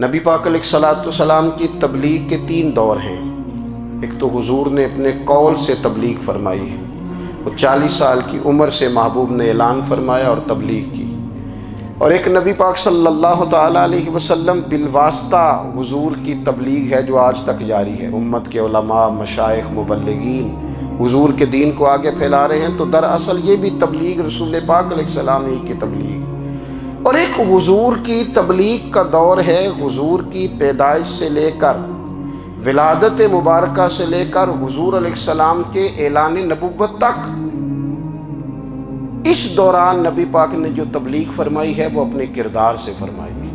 نبی پاک علیہ الصلوۃ والسلام کی تبلیغ کے 3 دور ہیں۔ ایک تو حضور نے اپنے قول سے تبلیغ فرمائی ہے، وہ 40 سال کی عمر سے محبوب نے اعلان فرمایا اور تبلیغ کی، اور ایک نبی پاک صلی اللہ تعالیٰ علیہ وسلم بالواسطہ حضور کی تبلیغ ہے جو آج تک جاری ہے۔ امت کے علماء، مشائخ، مبلغین حضور کے دین کو آگے پھیلا رہے ہیں، تو دراصل یہ بھی تبلیغ رسول پاک علیہ السلام ہی کی تبلیغ۔ اور ایک حضور کی تبلیغ کا دور ہے، حضور کی پیدائش سے لے کر ولادت مبارکہ سے لے کر حضور علیہ السلام کے اعلان نبوت تک۔ اس دوران نبی پاک نے جو تبلیغ فرمائی ہے وہ اپنے کردار سے فرمائی ہے۔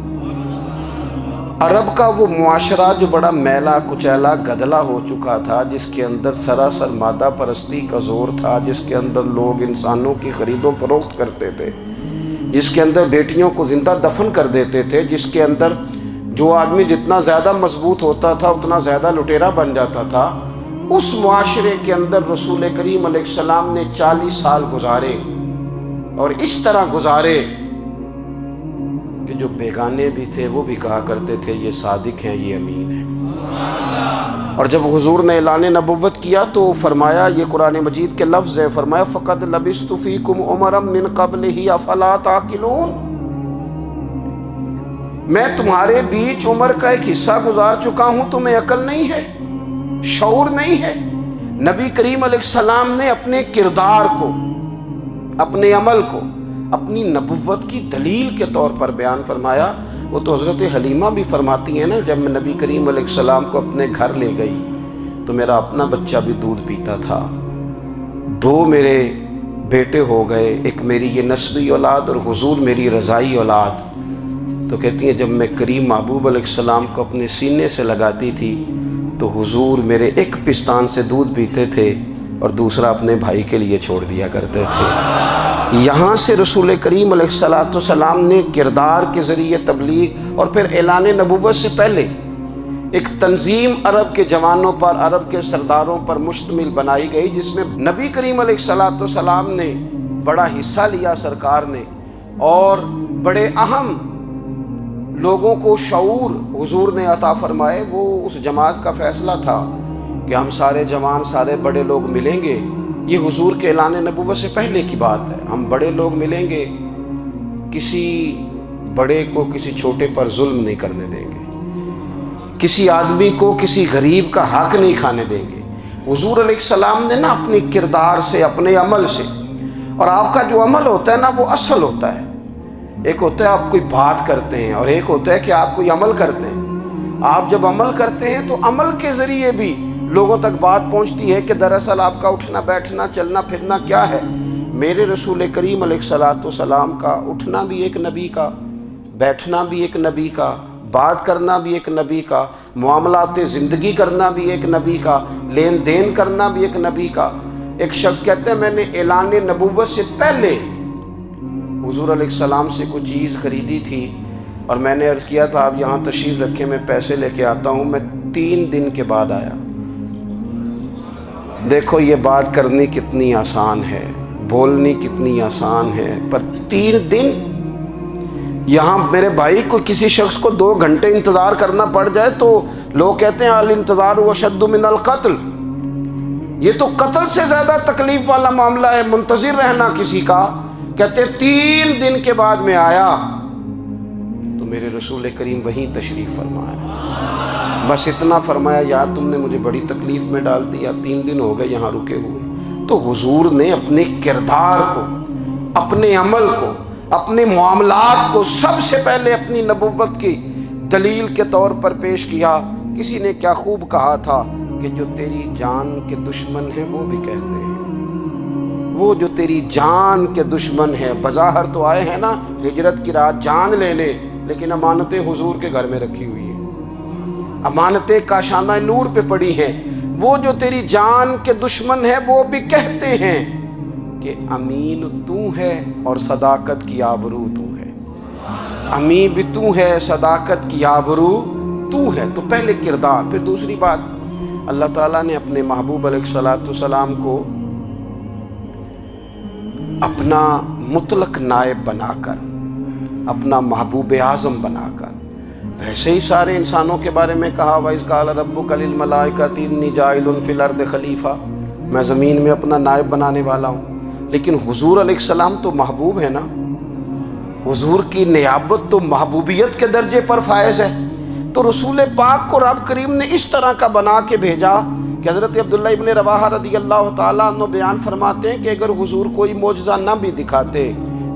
عرب کا وہ معاشرہ جو بڑا میلا کچیلا گدلا ہو چکا تھا، جس کے اندر سراسر مادہ پرستی کا زور تھا، جس کے اندر لوگ انسانوں کی خرید و فروخت کرتے تھے، جس کے اندر بیٹیوں کو زندہ دفن کر دیتے تھے، جس کے اندر جو آدمی جتنا زیادہ مضبوط ہوتا تھا اتنا زیادہ لٹیرا بن جاتا تھا، اس معاشرے کے اندر رسول کریم علیہ السلام نے 40 سال گزارے، اور اس طرح گزارے کہ جو بیگانے بھی تھے وہ بھی کہا کرتے تھے یہ صادق ہیں، یہ امین ہیں۔ اور جب حضور نے اعلان نبوت کیا تو فرمایا، یہ قرآن مجید کے لفظ ہے، فرمایا فَقَدْ لَبِثْتُ فِيكُمْ عُمَرًا مِّن قَبْلِهِ أَفَلَا تَعْقِلُونَ، میں تمہارے بیچ عمر کا ایک حصہ گزار چکا ہوں، تمہیں عقل نہیں ہے، شعور نہیں ہے۔ نبی کریم علیہ السلام نے اپنے کردار کو، اپنے عمل کو اپنی نبوت کی دلیل کے طور پر بیان فرمایا۔ وہ تو حضرت حلیمہ بھی فرماتی ہیں نا، جب میں نبی کریم علیہ السلام کو اپنے گھر لے گئی تو میرا اپنا بچہ بھی دودھ پیتا تھا، 2 میرے بیٹے ہو گئے، ایک میری یہ نسبی اولاد اور حضور میری رضائی اولاد۔ تو کہتی ہیں جب میں کریم محبوب علیہ السلام کو اپنے سینے سے لگاتی تھی تو حضور میرے ایک پستان سے دودھ پیتے تھے اور دوسرا اپنے بھائی کے لیے چھوڑ دیا کرتے تھے۔ یہاں سے رسول کریم علیہ السلام نے کردار کے ذریعے تبلیغ، اور پھر اعلان نبوت سے پہلے ایک تنظیم عرب کے جوانوں پر، عرب کے سرداروں پر مشتمل بنائی گئی، جس میں نبی کریم علیہ السلام نے بڑا حصہ لیا سرکار نے، اور بڑے اہم لوگوں کو شعور حضور نے عطا فرمائے۔ وہ اس جماعت کا فیصلہ تھا کہ ہم سارے جوان، سارے بڑے لوگ ملیں گے، یہ حضور کے اعلان نبوت سے پہلے کی بات ہے، ہم بڑے لوگ ملیں گے، کسی بڑے کو کسی چھوٹے پر ظلم نہیں کرنے دیں گے، کسی آدمی کو کسی غریب کا حق نہیں کھانے دیں گے۔ حضور علیہ السلام نے نا اپنے کردار سے، اپنے عمل سے، اور آپ کا جو عمل ہوتا ہے نا وہ اصل ہوتا ہے، ایک ہوتا ہے آپ کوئی بات کرتے ہیں اور ایک ہوتا ہے کہ آپ کوئی عمل کرتے ہیں۔ آپ جب عمل کرتے ہیں تو عمل کے ذریعے بھی لوگوں تک بات پہنچتی ہے کہ دراصل آپ کا اٹھنا بیٹھنا چلنا پھرنا کیا ہے۔ میرے رسول کریم علیہ السلام کا اٹھنا بھی ایک نبی کا، بیٹھنا بھی ایک نبی کا، بات کرنا بھی ایک نبی کا، معاملات زندگی کرنا بھی ایک نبی کا، لین دین کرنا بھی ایک نبی کا۔ ایک شخص کہتے ہیں میں نے اعلان نبوت سے پہلے حضور علیہ السلام سے کوئی چیز خریدی تھی، اور میں نے عرض کیا تھا آپ یہاں تشریف رکھیں، میں پیسے لے کے آتا ہوں، میں 3 دن کے بعد آیا۔ دیکھو یہ بات کرنی کتنی آسان ہے، بولنی کتنی آسان ہے، پر 3 دن یہاں میرے بھائی کو کسی شخص کو 2 گھنٹے انتظار کرنا پڑ جائے تو لوگ کہتے ہیں الانتظار اشد من القتل، یہ تو قتل سے زیادہ تکلیف والا معاملہ ہے منتظر رہنا کسی کا۔ کہتے 3 دن کے بعد میں آیا تو میرے رسول کریم وہیں تشریف فرمایا، بس اتنا فرمایا یار تم نے مجھے بڑی تکلیف میں ڈال دیا، 3 دن ہو گئے یہاں رکے ہوئے۔ تو حضور نے اپنے کردار کو، اپنے عمل کو، اپنے معاملات کو سب سے پہلے اپنی نبوت کی دلیل کے طور پر پیش کیا۔ کسی نے کیا خوب کہا تھا کہ جو تیری جان کے دشمن ہیں وہ بھی کہتے ہیں، وہ جو تیری جان کے دشمن ہے، بظاہر تو آئے ہیں نا ہجرت کی رات جان لینے، لیکن امانتیں حضور کے گھر میں رکھی ہوئی ہیں، امانتیں کاشانہ نور پہ پڑی ہیں۔ وہ جو تیری جان کے دشمن ہے وہ بھی کہتے ہیں کہ امین تو ہے اور صداقت کی آبرو تو ہے، امین بھی تو ہے، صداقت کی آبرو تو ہے۔ تو پہلے کردار، پھر دوسری بات، اللہ تعالیٰ نے اپنے محبوب علیہ السلام کو اپنا مطلق نائب بنا کر، اپنا محبوب اعظم بنا کر ویسے ہی سارے انسانوں کے بارے میں کہا وَإِذْ قَالَ رَبُّكَ لِلْمَلَائِكَةِ إِنِّي جَاعِلٌ فِي الْأَرْضِ خلیفہ، میں زمین میں اپنا نائب بنانے والا ہوں۔ لیکن حضور علیہ السلام تو محبوب ہے نا، حضور کی نیابت تو محبوبیت کے درجے پر فائز ہے۔ تو رسول پاک کو رب کریم نے اس طرح کا بنا کے بھیجا کہ حضرت عبداللہ ابن رواحہ رضی اللہ تعالیٰ عنہ بیان فرماتے ہیں کہ اگر حضور کوئی معجزہ نہ بھی دکھاتے،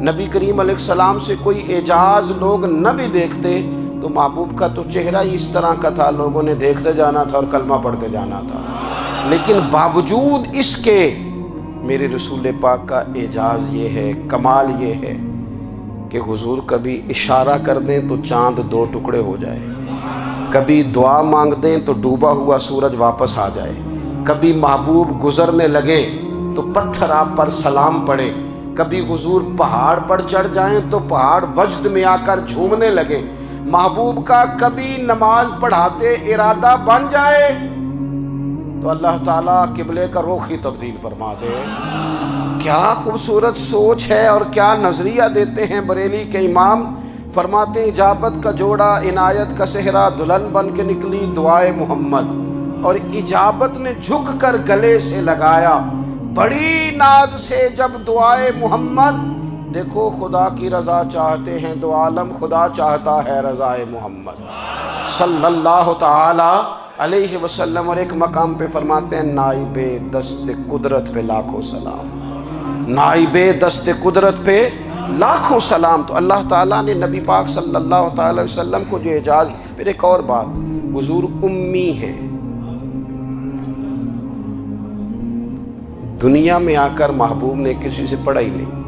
نبی کریم علیہ السلام سے کوئی اعجاز لوگ نہ بھی دیکھتے، تو محبوب کا تو چہرہ ہی اس طرح کا تھا، لوگوں نے دیکھتے جانا تھا اور کلمہ پڑھتے جانا تھا۔ لیکن باوجود اس کے میرے رسول پاک کا اعجاز یہ ہے، کمال یہ ہے کہ حضور کبھی اشارہ کر دیں تو چاند 2 ٹکڑے ہو جائے، کبھی دعا مانگ دیں تو ڈوبا ہوا سورج واپس آ جائے، کبھی محبوب گزرنے لگے تو پتھر آپ پر سلام پڑے، کبھی حضور پہاڑ پر چڑھ جائیں تو پہاڑ وجد میں آ کر جھومنے لگے، محبوب کا کبھی نماز پڑھاتے ارادہ بن جائے تو اللہ تعالیٰ قبلے کا رخ ہی تبدیل فرما دے۔ کیا خوبصورت سوچ ہے اور کیا نظریہ دیتے ہیں بریلی کے امام۔ فرماتے ہیں اجابت کا جوڑا عنایت کا صحرا، دلہن بن کے نکلی دعائے محمد، اور اجابت نے جھک کر گلے سے لگایا بڑی ناز سے جب دعائے محمد۔ دیکھو خدا کی رضا چاہتے ہیں دو عالم، خدا چاہتا ہے رضائے محمد صلی اللہ تعالی علیہ وسلم۔ اور ایک مقام پہ فرماتے ہیں نائب دست قدرت پہ لاکھوں سلام، نائب دست قدرت پہ لاکھوں سلام۔ تو اللہ تعالیٰ نے نبی پاک صلی اللہ تعالی علیہ وسلم کو جو اعجاز۔ پھر ایک اور بات، حضور امی ہے، دنیا میں آ کر محبوب نے کسی سے پڑھا ہی نہیں۔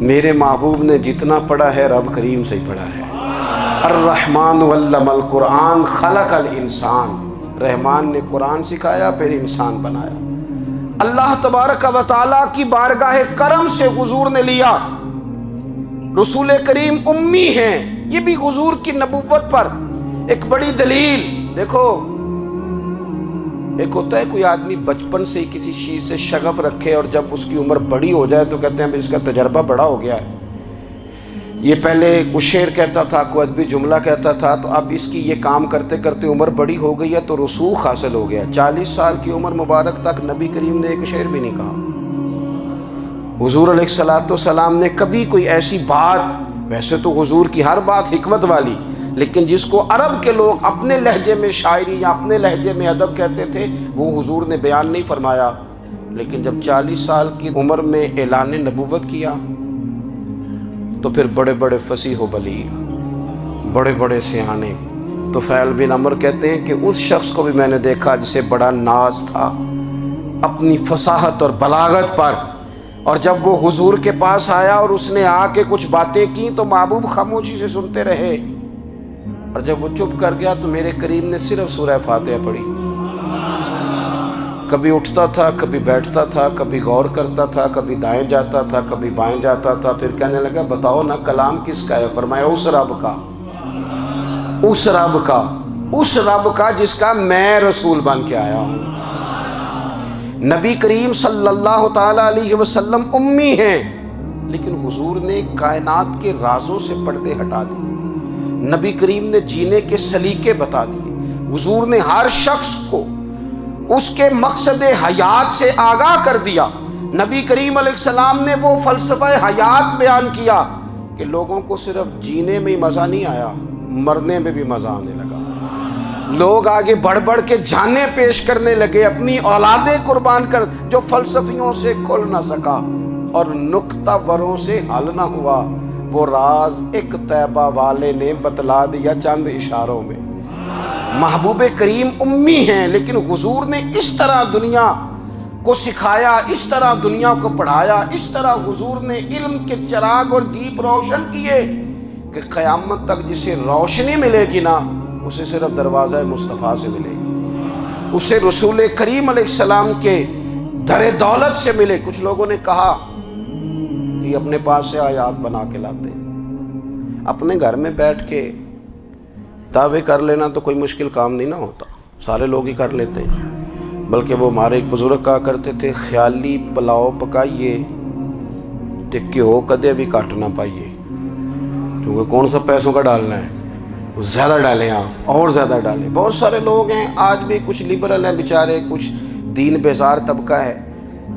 میرے محبوب نے جتنا پڑھا ہے رب کریم سے ہی پڑھا ہے۔ الرحمن علم القرآن خلق الانسان، رحمان نے قرآن سکھایا پھر انسان بنایا۔ اللہ تبارک و تعالیٰ کی بارگاہ کرم سے حضور نے لیا۔ رسول کریم امی ہیں، یہ بھی حضور کی نبوت پر ایک بڑی دلیل۔ دیکھو ایک ہوتا ہے کوئی آدمی بچپن سے ہی کسی چیز سے شغف رکھے اور جب اس کی عمر بڑی ہو جائے تو کہتے ہیں اس کا تجربہ بڑا ہو گیا ہے۔ یہ پہلے کوئی شعر کہتا تھا، کوئی ادبی جملہ کہتا تھا، تو اب اس کی یہ کام کرتے کرتے عمر بڑی ہو گئی ہے تو رسوخ حاصل ہو گیا۔ 40 سال کی عمر مبارک تک نبی کریم نے ایک شعر بھی نہیں کہا۔ حضور علیہ السلام نے کبھی کوئی ایسی بات، ویسے تو حضور کی ہر بات حکمت والی، لیکن جس کو عرب کے لوگ اپنے لہجے میں شاعری یا اپنے لہجے میں ادب کہتے تھے، وہ حضور نے بیان نہیں فرمایا۔ لیکن جب 40 سال کی عمر میں اعلان نبوت کیا تو پھر بڑے بڑے فصیح و بلیغ، بڑے بڑے سیانے طفیل بن عمر کہتے ہیں کہ اس شخص کو بھی میں نے دیکھا جسے بڑا ناز تھا اپنی فصاحت اور بلاغت پر، اور جب وہ حضور کے پاس آیا اور اس نے آ کے کچھ باتیں کی تو محبوب خاموشی سے سنتے رہے، اور جب وہ چپ کر گیا تو میرے کریم نے صرف سورہ فاتحہ پڑھی۔ کبھی اٹھتا تھا، کبھی بیٹھتا تھا، کبھی غور کرتا تھا، کبھی دائیں جاتا تھا، کبھی بائیں جاتا تھا، پھر کہنے لگا بتاؤ نا کلام کس کا ہے؟ فرمایا اس رب کا، اس رب کا، اس رب کا جس کا میں رسول بن کے آیا ہوں۔ نبی کریم صلی اللہ تعالی علیہ وسلم امی ہیں، لیکن حضور نے کائنات کے رازوں سے پردے ہٹا دیے، نبی کریم نے جینے کے سلیقے بتا دیے، حضور نے ہر شخص کو اس کے مقصد حیات سے آگاہ کر دیا۔ نبی کریم علیہ السلام نے وہ فلسفہ حیات بیان کیا کہ لوگوں کو صرف جینے میں ہی مزہ نہیں آیا، مرنے میں بھی مزہ آنے لگا۔ لوگ آگے بڑھ بڑھ کے جانیں پیش کرنے لگے، اپنی اولادیں قربان کر، جو فلسفیوں سے کھل نہ سکا اور نکتہ وروں سے حل نہ ہوا، وہ راز ایک طیبہ والے نے بتلا دیا چند اشاروں میں۔ محبوب کریم امی ہیں، لیکن حضور نے اس طرح دنیا کو سکھایا، اس طرح دنیا کو پڑھایا، اس طرح حضور نے علم کے چراغ اور دیپ روشن کیے کہ قیامت تک جسے روشنی ملے گی نا، اسے صرف دروازہ مصطفیٰ سے ملے گی، اسے رسول کریم علیہ السلام کے در دولت سے ملے۔ کچھ لوگوں نے کہا کہ اپنے پاس سے آیات بنا کے لاتے ہیں، اپنے گھر میں بیٹھ کے دعوے کر لینا تو کوئی مشکل کام نہیں نہ ہوتا، سارے لوگ ہی کر لیتے ہیں۔ بلکہ وہ ہمارے ایک بزرگ کہا کرتے تھے، خیالی پلاؤ پکائیے تے گھیو کدے بھی کٹ نہ پائیے۔ کیونکہ کون سا پیسوں کا ڈالنا ہے، زیادہ ڈالیں آپ اور زیادہ ڈالیں۔ بہت سارے لوگ ہیں آج بھی، کچھ لبرل ہیں بیچارے، کچھ دین بیزار طبقہ ہے،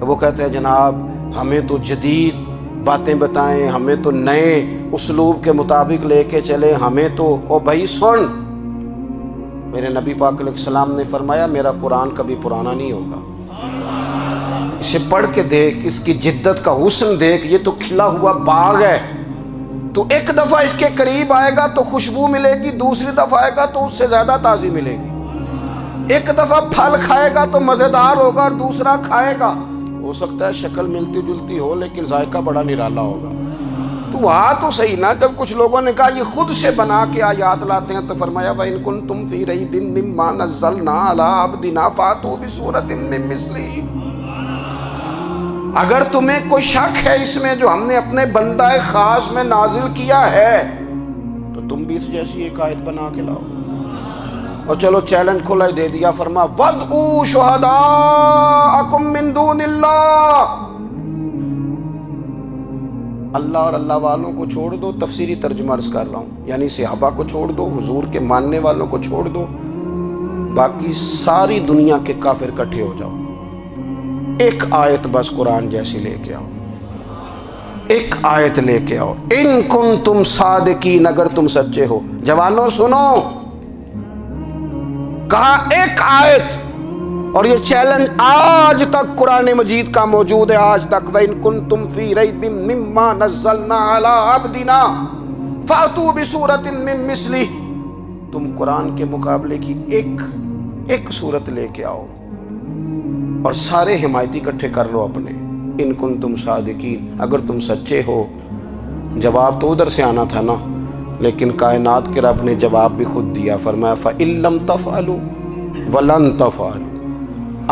وہ کہتے ہیں جناب ہمیں تو جدید باتیں بتائیں، ہمیں تو نئے اسلوب کے مطابق لے کے چلے، ہمیں تو او بھائی سن، میرے نبی پاک علیہ السلام نے فرمایا میرا قرآن کبھی پرانا نہیں ہوگا، اسے پڑھ کے دیکھ، اس کی جدت کا حسن دیکھ، یہ تو کھلا ہوا باغ ہے، تو ایک دفعہ اس کے قریب آئے گا تو خوشبو ملے گی، دوسری دفعہ آئے گا تو اس سے زیادہ تازی ملے گی، ایک دفعہ پھل کھائے گا تو مزیدار ہوگا اور دوسرا کھائے گا ہو سکتا ہے شکل ملتی جلتی ہو لیکن ذائقہ بڑا نرالا ہوگا۔ تو تو صحیح نا، جب کچھ لوگوں نے کہا یہ خود سے بنا کے آیات لاتے ہیں تو فرمایا وَإِن كُنتُمْ فِي رَيْبٍ مِّمَّا نَزَّلْنَا عَلَىٰ عَبْدِنَا فَأْتُوا بِسُورَةٍ مِّن مِّثْلِهِ، اگر تمہیں کوئی شک ہے اس میں جو ہم نے اپنے بندہ خاص میں نازل کیا ہے تو تم بھی اس جیسی ایک آیت بنا کے لاؤ۔ اور چلو چیلنج کھلا ہی دے دیا، فرما وَادْعُوا شُهَدَاءَكُم مِّن دُونِ اللَّهِ، اللہ اور اللہ والوں کو چھوڑ دو، تفسیری ترجمہ عرض کر رہا ہوں، یعنی صحابہ کو چھوڑ دو، حضور کے ماننے والوں کو چھوڑ دو، باقی ساری دنیا کے کافر اکٹھے ہو جاؤ، ایک آیت بس قرآن جیسی لے کے آؤ، ایک آیت لے کے آؤ، ان کنتم صادقین، اگر تم سچے ہو۔ جوانوں سنو، کہا ایک آیت، اور یہ چیلنج آج تک قرآن مجید کا موجود ہے، آج تک وَإِن كُنتُمْ فِي رَيْبٍ مِّمَّا نَزَّلْنَا عَلَىٰ عَبْدِنَا فَأْتُوا بِسُورَةٍ مِّن مِّثْلِهِ، تم قرآن کے مقابلے کی ایک صورت لے کے آؤ اور سارے حمایتی اکٹھے کر لو اپنے، ان کنتم صادقین، اگر تم سچے ہو۔ جواب تو ادھر سے آنا تھا نا، لیکن کائنات کے رب نے جواب بھی خود دیا، فرمایا فَإِن لَّمْ تَفْعَلُوا وَلَن تَفْعَلُوا،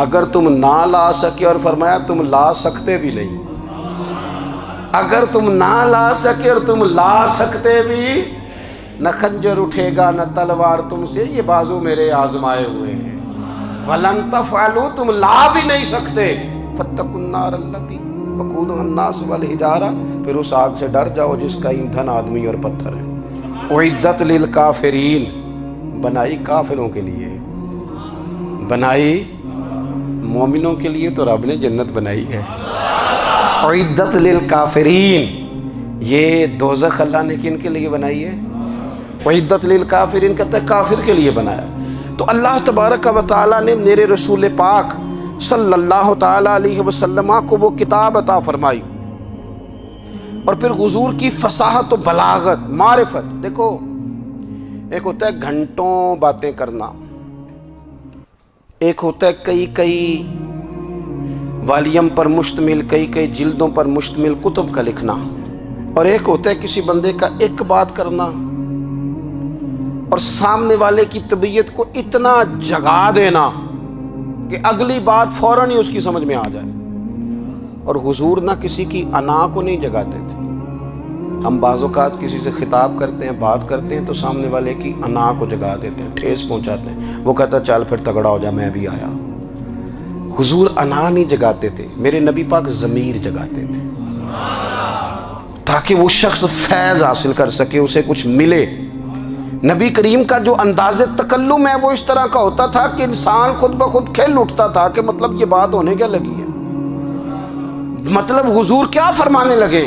اگر تم نہ لا سکے، اور فرمایا تم لا سکتے بھی نہیں، اگر تم نہ لا سکے اور تم لا سکتے بھی، نہ خنجر اٹھے گا نہ تلوار تم سے، یہ بازو میرے آزمائے ہوئے ہیں، وَلَن تَفْعَلُوا، تم لا بھی نہیں سکتے، فَاتَّقُوا النَّارَ الَّتِي وَقُودُهَا النَّاسُ وَالْحِجَارَةُ، پھر اس آگ سے ڈر جاؤ جس کا ایندھن آدمی اور پتھر ہے، اُعِدَّتْ لِلْكَافِرِينَ، بنائی کافروں کے لیے، بنائی مومنوں کے لیے تو رب نے جنت بنائی ہے، اُعِدَّتْ لِلْكَافِرِينَ، یہ دوزخ اللہ نے کن کے لیے بنائی ہے؟ اُعِدَّتْ لِلْكَافِرِينَ کہتا ہے کافر کے لیے بنایا۔ تو اللہ تبارک و تعالیٰ نے میرے رسول پاک صلی اللہ تعالیٰ علیہ وسلم کو وہ کتاب عطا فرمائی، اور پھر حضور کی فصاحت و بلاغت، معرفت، دیکھو ایک ہوتا ہے گھنٹوں باتیں کرنا، ایک ہوتا ہے کئی والیوم پر مشتمل، کئی جلدوں پر مشتمل کتب کا لکھنا، اور ایک ہوتا ہے کسی بندے کا ایک بات کرنا اور سامنے والے کی طبیعت کو اتنا جگا دینا کہ اگلی بات فوراً ہی اس کی سمجھ میں آ جائے۔ اور حضور نہ کسی کی انا کو نہیں جگاتے تھے، ہم بعض اوقات کسی سے خطاب کرتے ہیں، بات کرتے ہیں تو سامنے والے کی انا کو جگا دیتے ہیں، ٹھیس پہنچاتے ہیں، وہ کہتا ہے چل پھر تگڑا ہو جا میں بھی آیا۔ حضور انا نہیں جگاتے تھے، میرے نبی پاک ضمیر جگاتے تھے تاکہ وہ شخص فیض حاصل کر سکے، اسے کچھ ملے۔ نبی کریم کا جو انداز تکلم ہے وہ اس طرح کا ہوتا تھا کہ انسان خود بخود کھل اٹھتا تھا کہ مطلب یہ بات ہونے کیا لگی ہے، مطلب حضور کیا فرمانے لگے۔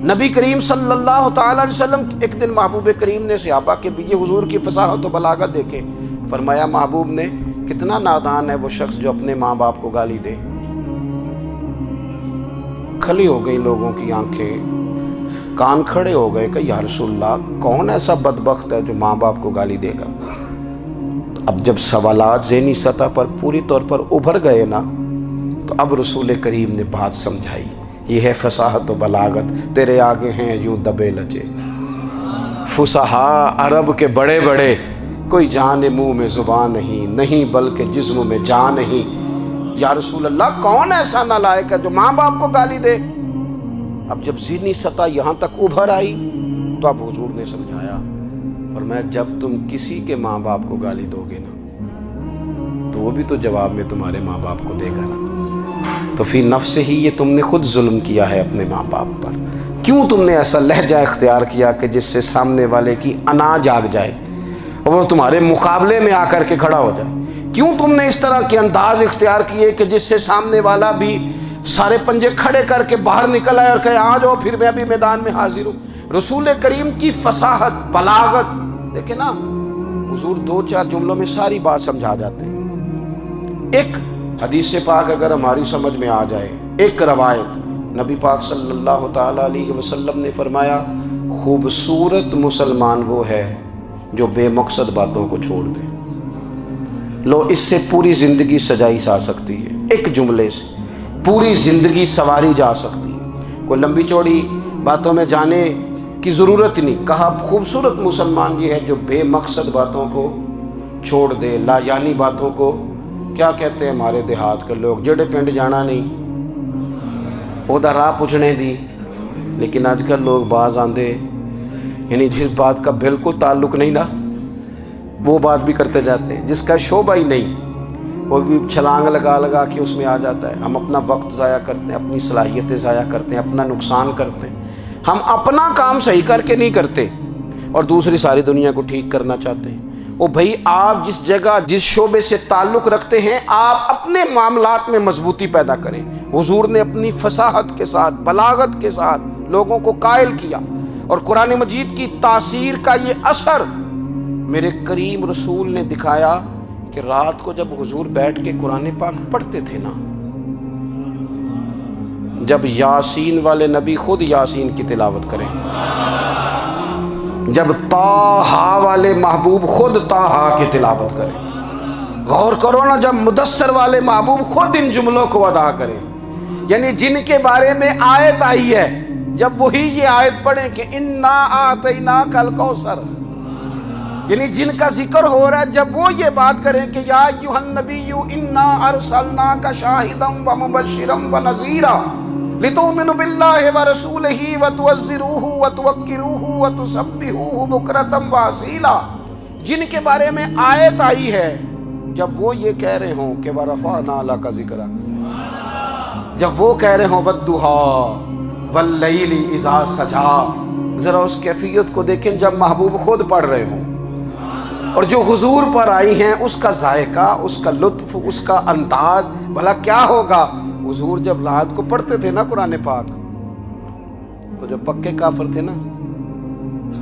نبی کریم صلی اللہ تعالیٰ علیہ وسلم، ایک دن محبوب کریم نے صحابہ کے پیچھے حضور کی فصاحت و بلاغت دیکھے، فرمایا محبوب نے کتنا نادان ہے وہ شخص جو اپنے ماں باپ کو گالی دے۔ کھلی ہو گئی لوگوں کی آنکھیں، کان کھڑے ہو گئے کہ یا رسول اللہ کون ایسا بدبخت ہے جو ماں باپ کو گالی دے گا۔ اب جب سوالات ذہنی سطح پر پوری طور پر ابھر گئے نا، تو اب رسول کریم نے بات سمجھائی، یہ ہے فصاحت و بلاغت، تیرے آگے ہیں یوں دبے لجے فصحاء عرب کے بڑے بڑے، کوئی جان منہ میں زبان نہیں بلکہ جسم میں جان نہیں۔ یا رسول اللہ کون ایسا نالائق ہے جو ماں باپ کو گالی دے؟ اب جب ذہنی سطح یہاں تک ابھر آئی تو اب حضور نے سمجھایا، فرمایا جب تم کسی کے ماں باپ کو گالی دو گے نا تو وہ بھی تو جواب میں تمہارے ماں باپ کو دے گا نا، تو فی نفس ہی یہ تم نے خود ظلم کیا ہے اپنے ماں باپ پر۔ کیوں تم نے ایسا لہجہ اختیار کیا کہ جس سے سامنے والے کی انا جاگ جائے اور وہ تمہارے مقابلے میں آ کر کے کھڑا ہو جائے؟ کیوں تم نے اس طرح کے انداز اختیار کیے کہ جس سے سامنے والا بھی سارے پنجے کھڑے کر کے باہر نکل آئے اور کہے آ جاؤ پھر میں بھی میدان میں حاضر ہوں؟ رسول کریم کی فصاحت، بلاغت دیکھیں نا، حضور 2-4 جملوں میں ساری بات سمجھا جاتے ہیں۔ ایک حدیث پاک اگر ہماری سمجھ میں آ جائے، ایک روایت، نبی پاک صلی اللہ تعالی علیہ وسلم نے فرمایا خوبصورت مسلمان وہ ہے جو بے مقصد باتوں کو چھوڑ دے۔ لو، اس سے پوری زندگی سجائی جا سکتی ہے، ایک جملے سے پوری زندگی سواری جا سکتی ہے، کوئی لمبی چوڑی باتوں میں جانے کی ضرورت نہیں۔ کہا خوبصورت مسلمان یہ ہے جو بے مقصد باتوں کو چھوڑ دے، لا یعنی باتوں کو، کیا کہتے ہیں ہمارے دیہات کے لوگ، جڑے پنڈ جانا نہیں اودا راہ پوچھنے دی، لیکن آج کل لوگ باز آندے یعنی جس بات کا بالکل تعلق نہیں نا وہ بات بھی کرتے جاتے ہیں، جس کا شعبہ ہی نہیں وہ بھی چھلانگ لگا لگا کے اس میں آ جاتا ہے۔ ہم اپنا وقت ضائع کرتے ہیں، اپنی صلاحیتیں ضائع کرتے ہیں، اپنا نقصان کرتے ہیں۔ ہم اپنا کام صحیح کر کے نہیں کرتے اور دوسری ساری دنیا کو ٹھیک کرنا چاہتے ہیں۔ او بھائی، آپ جس جگہ جس شعبے سے تعلق رکھتے ہیں آپ اپنے معاملات میں مضبوطی پیدا کریں۔ حضور نے اپنی فصاحت کے ساتھ، بلاغت کے ساتھ لوگوں کو قائل کیا، اور قرآن مجید کی تاثیر کا یہ اثر میرے کریم رسول نے دکھایا کہ رات کو جب حضور بیٹھ کے قرآن پاک پڑھتے تھے نا، جب یاسین والے نبی خود یاسین کی تلاوت کریں، جب طٰہٰ والے محبوب خود طٰہٰ کی تلاوت کریں، غور کرو نا، جب مدثر والے محبوب خود ان جملوں کو ادا کریں، یعنی جن کے بارے میں آیت آئی ہے، جب وہی یہ آیت پڑھیں کہ اِنَّا أَعْطَيْنَاكَ الْكَوْثَرَ، یعنی جن کا ذکر ہو رہا ہے، جب وہ یہ بات کریں کہ یا ایھا النبی اِنَّا أَرْسَلْنَاكَ شَاہِدًا وَمُبَشِّرًا وَنَذِیرًا لِتُؤْمِنُوا بِاللَّهِ وَرَسُولِهِ وَتُعَزِّرُوهُ وَتُوَقِّرُوهُ وَتُسَبِّحُوهُ بُكْرَةً وَأَصِیلًا، جن کے بارے میں آیت آئی ہے، جب وہ یہ کہہ رہے ہوں کہ وَرَفَعْنَا لَكَ ذِکْرَکَ، جب وہ کہہ رہے ہوں وَالضُّحَىٰ وَاللَّیْلِ اِذَا سَجَىٰ، ذرا اس کیفیت کو دیکھیں جب محبوب خود پڑھ رہے ہوں، اور جو حضور پر آئی ہیں اس کا ذائقہ، اس کا لطف، اس کا انداز بھلا کیا ہوگا۔ حضور جب رات کو پڑھتے تھے نا قرآن پاک، تو جو پکے کافر تھے نا،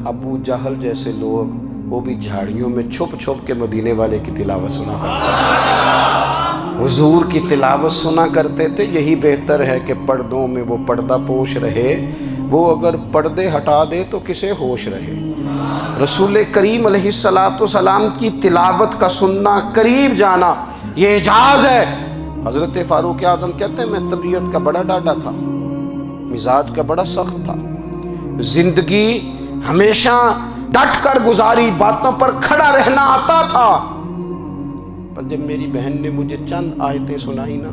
ابو جہل جیسے لوگ، وہ بھی جھاڑیوں میں چھپ چھپ کے مدینے والے کی تلاوت سنا کرتے تھے، حضور کی تلاوت سنا کرتے تھے۔ یہی بہتر ہے کہ پردوں میں وہ پردہ پوش رہے، وہ اگر پردے ہٹا دے تو کسے ہوش رہے۔ رسول کریم علیہ السلام کی تلاوت کا سننا، قریب جانا، یہ اعجاز ہے۔ حضرت فاروق اعظم کہتے ہیں میں طبیعت کا بڑا ڈاڈا تھا، مزاج کا بڑا سخت تھا، زندگی ہمیشہ ڈٹ کر گزاری، باتوں پر کھڑا رہنا آتا تھا، پر جب میری بہن نے مجھے چند آیتیں سنائی نا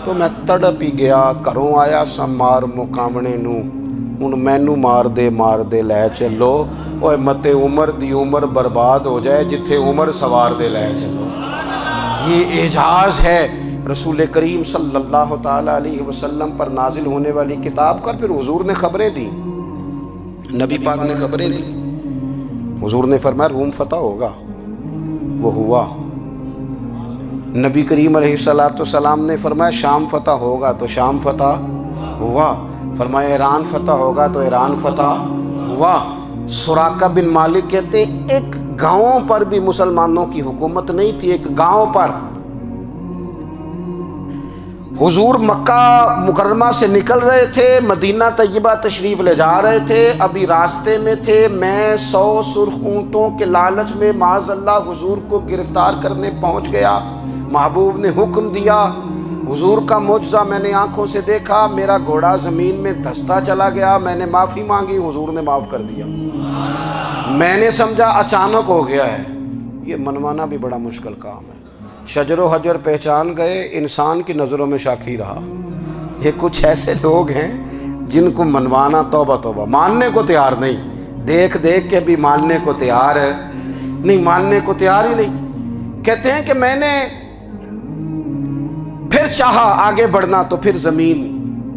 تو میں تڑپ ہی گیا۔ گھروں آیا سا مار مقامنے نو، ہن مینو مار دے لے چلو، اوے متے عمر دی عمر برباد ہو جائے جتھے عمر سوار دے لے چلو۔ یہ اعجاز ہے رسول کریم صلی اللہ تعالی علیہ وسلم پر نازل ہونے والی کتاب کا۔ پھر حضور نے خبریں دی، نبی پاک نے خبریں دی، حضور نے فرمایا روم فتح ہوگا، وہ ہوا۔ نبی کریم علیہ السلام نے فرمایا شام فتح ہوگا، تو شام فتح ہوا۔ فرمایا ایران فتح ہوگا، تو ایران فتح ہوا۔ سراقہ بن مالک کہتے ہیں ایک گاؤں پر بھی مسلمانوں کی حکومت نہیں تھی، ایک گاؤں پر۔ حضور مکہ مکرمہ سے نکل رہے تھے، مدینہ طیبہ تشریف لے جا رہے تھے، ابھی راستے میں تھے، میں 100 سرخ اونٹوں کے لالچ میں معاذ اللہ حضور کو گرفتار کرنے پہنچ گیا۔ محبوب نے حکم دیا، حضور کا معجزہ میں نے آنکھوں سے دیکھا، میرا گھوڑا زمین میں دھستا چلا گیا، میں نے معافی مانگی، حضور نے معاف کر دیا۔ میں نے سمجھا اچانک ہو گیا ہے۔ یہ منوانا بھی بڑا مشکل کام ہے۔ شجر و حجر پہچان گئے، انسان کی نظروں میں شاکی رہا۔ یہ کچھ ایسے لوگ ہیں جن کو منوانا توبہ توبہ، ماننے کو تیار نہیں، دیکھ دیکھ کے بھی ماننے کو تیار ہے نہیں، ماننے کو تیار ہی نہیں۔ کہتے ہیں کہ میں نے پھر چاہا آگے بڑھنا، تو پھر زمین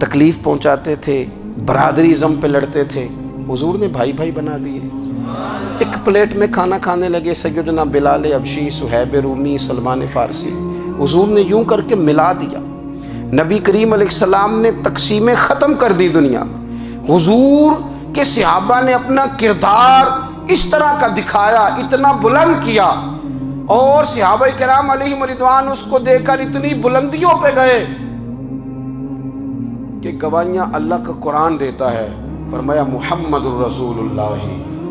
تکلیف پہنچاتے تھے، برادری ازم پہ لڑتے تھے، حضور نے بھائی بھائی بنا دیے۔ ایک پلیٹ میں کھانا کھانے لگے، سیدنا بلال حبشی، صہیب رومی، سلمان فارسی، حضور نے یوں کر کے ملا دیا۔ نبی کریم علیہ السلام نے تقسیمیں ختم کر دی دنیا میں۔ حضور کے صحابہ نے اپنا کردار اس طرح کا دکھایا، اتنا بلند کیا، اور صحابہ کرام علیہم رضوان اس کو دیکھ کر اتنی بلندیوں پہ گئے کہ گواہیاں اللہ کا قرآن دیتا ہے۔ فرمایا محمد الرسول اللہ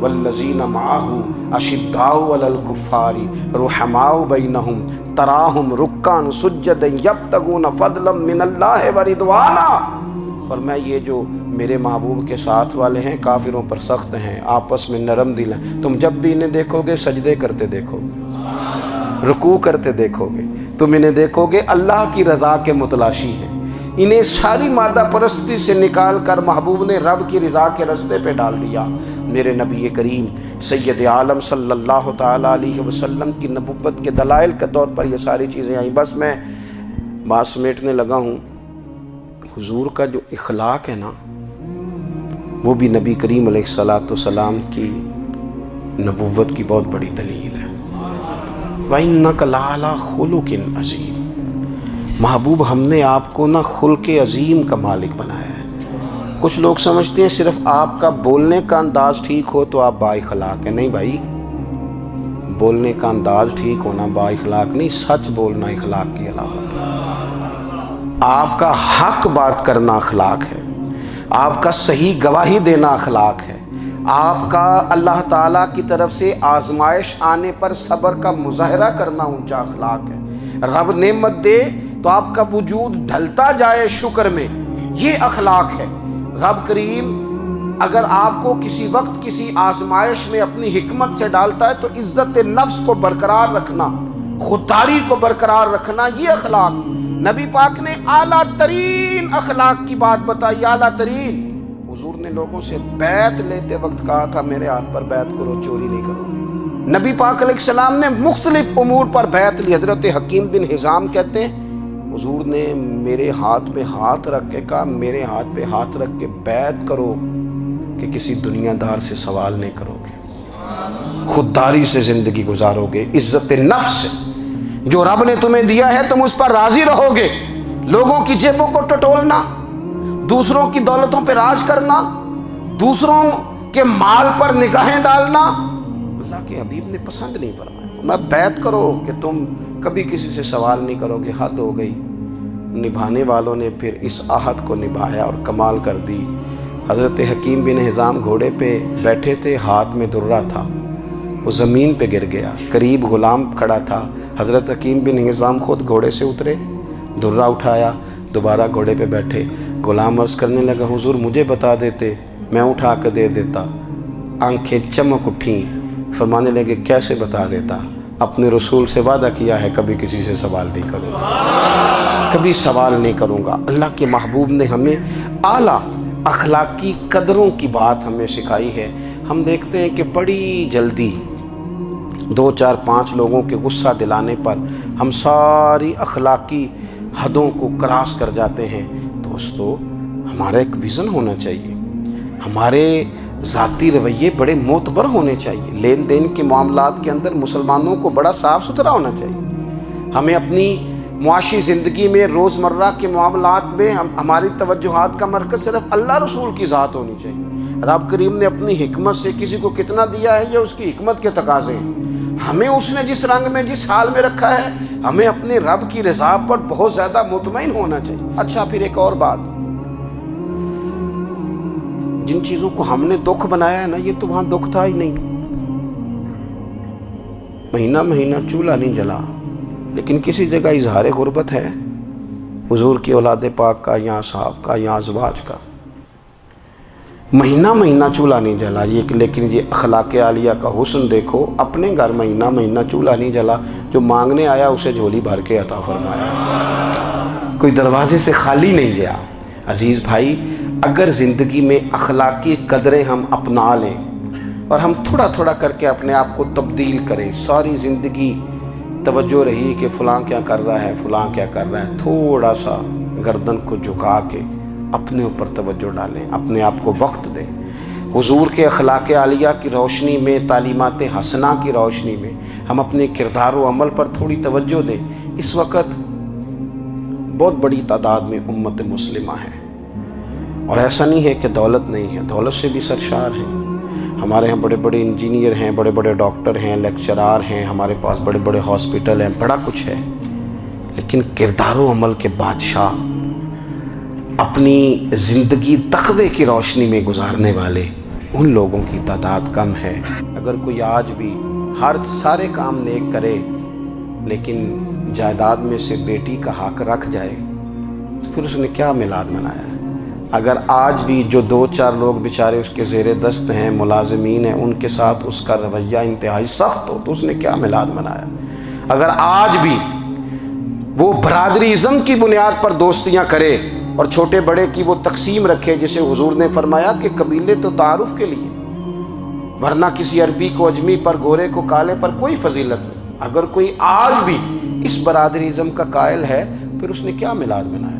والذین معہ اشداء علی الکفار رحماء بینہم تراہم رکعا سجدا یبتغون فضلا من اللہ ورضوانا۔ فرمایا یہ جو میرے محبوب کے ساتھ والے ہیں کافروں پر سخت ہیں، آپس میں نرم دل ہیں، تم جب بھی انہیں دیکھو گے سجدے کرتے دیکھو گے، رکوع کرتے دیکھو گے، تم انہیں دیکھو گے اللہ کی رضا کے متلاشی ہیں۔ انہیں ساری مادہ پرستی سے نکال کر محبوب نے رب کی رضا کے رستے پہ ڈال دیا۔ میرے نبی کریم سید عالم صلی اللہ تعالیٰ علیہ وسلم کی نبوت کے دلائل کے طور پر یہ ساری چیزیں آئیں۔ بس میں بات سمیٹنے لگا ہوں۔ حضور کا جو اخلاق ہے نا، وہ بھی نبی کریم علیہ السلام کی نبوت کی بہت بڑی دلیل ہے۔ وَإِنَّكَ لَعَلَىٰ خُلُقٍ عَظِيمٍ۔ محبوب ہم نے آپ کو نا خلق عظیم کا مالک بنایا ہے۔ کچھ لوگ سمجھتے ہیں صرف آپ کا بولنے کا انداز ٹھیک ہو تو آپ با اخلاق ہیں۔ نہیں بھائی، بولنے کا انداز ٹھیک ہونا با اخلاق نہیں، سچ بولنا اخلاق کی علامت ہے۔ آپ کا حق بات کرنا اخلاق ہے، آپ کا صحیح گواہی دینا اخلاق ہے، آپ کا اللہ تعالیٰ کی طرف سے آزمائش آنے پر صبر کا مظاہرہ کرنا اونچا اخلاق ہے۔ رب نعمت دے تو آپ کا وجود ڈھلتا جائے شکر میں، یہ اخلاق ہے۔ رب کریم اگر آپ کو کسی وقت کسی آزمائش میں اپنی حکمت سے ڈالتا ہے تو عزت نفس کو برقرار رکھنا، خودداری کو برقرار رکھنا، یہ اخلاق۔ نبی پاک نے اعلیٰ ترین اخلاق کی بات بتائی، اعلیٰ ترین۔ حضور نے لوگوں سے بیعت لیتے وقت کہا تھا میرے ہاتھ پر بیعت کرو، چوری نہیں کرو۔ نبی پاک علیہ السلام نے مختلف امور پر بیعت لی۔ حضرت حکیم بن حزام کہتے ہیں حضور نے میرے ہاتھ پہ ہاتھ رکھ کے کہا میرے ہاتھ پہ ہاتھ رکھ کے بیعت کرو کہ کسی دنیا دار سے سوال نہیں کرو گے، خودداری سے زندگی گزارو گے، عزت نفس سے، جو رب نے تمہیں دیا ہے تم اس پر راضی رہو گے۔ لوگوں کی جیبوں کو ٹٹولنا، دوسروں کی دولتوں پہ راج کرنا، دوسروں کے مال پر نگاہیں ڈالنا اللہ کے حبیب نے پسند نہیں فرمایا۔ میں بیعت کرو کہ تم کبھی کسی سے سوال نہیں کرو گے، حد ہو گئی۔ نبھانے والوں نے پھر اس عہد کو نبھایا اور کمال کر دی۔ حضرت حکیم بن حزام گھوڑے پہ بیٹھے تھے، ہاتھ میں درہ تھا، وہ زمین پہ گر گیا، قریب غلام کھڑا تھا۔ حضرت حکیم بن حزام خود گھوڑے سے اترے، درہ اٹھایا، دوبارہ گھوڑے پہ بیٹھے۔ غلام عرض کرنے لگا حضور مجھے بتا دیتے، میں اٹھا کے دے دیتا۔ آنکھیں چمک اٹھیں، فرمانے لگے کیسے بتا دیتا؟ اپنے رسول سے وعدہ کیا ہے کبھی کسی سے سوال نہیں کروں گا، کبھی سوال نہیں کروں گا۔ اللہ کے محبوب نے ہمیں اعلیٰ اخلاقی قدروں کی بات ہمیں سکھائی ہے۔ ہم دیکھتے ہیں کہ بڑی جلدی 2 4 5 لوگوں کے غصہ دلانے پر ہم ساری اخلاقی حدوں کو کراس کر جاتے ہیں۔ دوستو ہمارا ایک ویژن ہونا چاہیے، ہمارے ذاتی رویے بڑے معتبر ہونے چاہیے۔ لین دین کے معاملات کے اندر مسلمانوں کو بڑا صاف ستھرا ہونا چاہیے۔ ہمیں اپنی معاشی زندگی میں روزمرہ کے معاملات میں ہماری توجہات کا مرکز صرف اللہ رسول کی ذات ہونی چاہیے۔ رب کریم نے اپنی حکمت سے کسی کو کتنا دیا ہے یہ اس کی حکمت کے تقاضے ہیں۔ ہمیں اس نے جس رنگ میں جس حال میں رکھا ہے ہمیں اپنے رب کی رضا پر بہت زیادہ مطمئن ہونا چاہیے۔ اچھا پھر ایک اور بات، جن چیزوں کو ہم نے دکھ بنایا ہے نا یہ تو وہاں دکھ تھا ہی نہیں۔ مہینہ مہینہ چولہا نہیں جلا، لیکن کسی جگہ اظہار غربت ہے حضور کی اولاد پاک کا یا صحاب کا یا ازواج کا۔ مہینہ مہینہ چولہا نہیں جلا، لیکن یہ اخلاق عالیہ کا حسن دیکھو، اپنے گھر مہینہ مہینہ چولہا نہیں جلا، جو مانگنے آیا اسے جھولی بھر کے عطا فرمایا، کوئی دروازے سے خالی نہیں گیا۔ عزیز بھائی، اگر زندگی میں اخلاقی قدریں ہم اپنا لیں اور ہم تھوڑا تھوڑا کر کے اپنے آپ کو تبدیل کریں، ساری زندگی توجہ رہی کہ فلاں کیا کر رہا ہے، فلاں کیا کر رہا ہے، تھوڑا سا گردن کو جھکا کے اپنے اوپر توجہ ڈالیں، اپنے آپ کو وقت دیں، حضور کے اخلاق عالیہ کی روشنی میں، تعلیمات حسنہ کی روشنی میں ہم اپنے کردار و عمل پر تھوڑی توجہ دیں۔ اس وقت بہت بڑی تعداد میں امت مسلمہ ہے، اور ایسا نہیں ہے کہ دولت نہیں ہے، دولت سے بھی سرشار ہیں۔ ہمارے ہاں بڑے بڑے انجینئر ہیں، بڑے بڑے ڈاکٹر ہیں، لیکچرار ہیں، ہمارے پاس بڑے بڑے ہاسپٹل ہیں، بڑا کچھ ہے، لیکن کردار و عمل کے بادشاہ، اپنی زندگی تقوی کی روشنی میں گزارنے والے، ان لوگوں کی تعداد کم ہے۔ اگر کوئی آج بھی سارے کام نیک کرے لیکن جائیداد میں سے بیٹی کا حق رکھ جائے تو پھر اس نے کیا میلاد منایا؟ اگر آج بھی جو 2-4 لوگ بیچارے اس کے زیر دست ہیں، ملازمین ہیں، ان کے ساتھ اس کا رویہ انتہائی سخت ہو تو اس نے کیا میلاد منایا؟ اگر آج بھی وہ برادری ازم کی بنیاد پر دوستیاں کرے اور چھوٹے بڑے کی وہ تقسیم رکھے، جسے حضور نے فرمایا کہ قبیلے تو تعارف کے لیے، ورنہ کسی عربی کو اجمی پر، گورے کو کالے پر کوئی فضیلت نہیں۔ اگر کوئی آج بھی اس برادری ازم کا قائل ہے پھر اس نے کیا میلاد منایا؟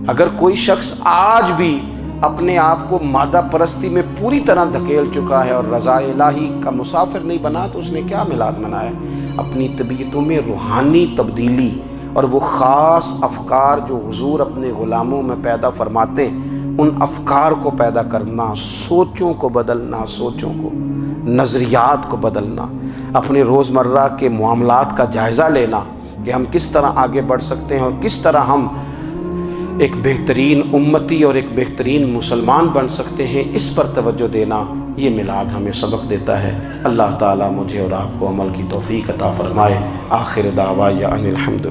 اگر کوئی شخص آج بھی اپنے آپ کو مادہ پرستی میں پوری طرح دھکیل چکا ہے اور رضا الہی کا مسافر نہیں بنا تو اس نے کیا میلاد منایا؟ اپنی طبیعتوں میں روحانی تبدیلی اور وہ خاص افکار جو حضور اپنے غلاموں میں پیدا فرماتے، ان افکار کو پیدا کرنا، سوچوں کو بدلنا، سوچوں کو، نظریات کو بدلنا، اپنے روزمرہ کے معاملات کا جائزہ لینا کہ ہم کس طرح آگے بڑھ سکتے ہیں اور کس طرح ہم ایک بہترین امتی اور ایک بہترین مسلمان بن سکتے ہیں، اس پر توجہ دینا، یہ میلاد ہمیں سبق دیتا ہے۔ اللہ تعالیٰ مجھے اور آپ کو عمل کی توفیق عطا فرمائے۔ آخر دعوایا ان الحمدللہ۔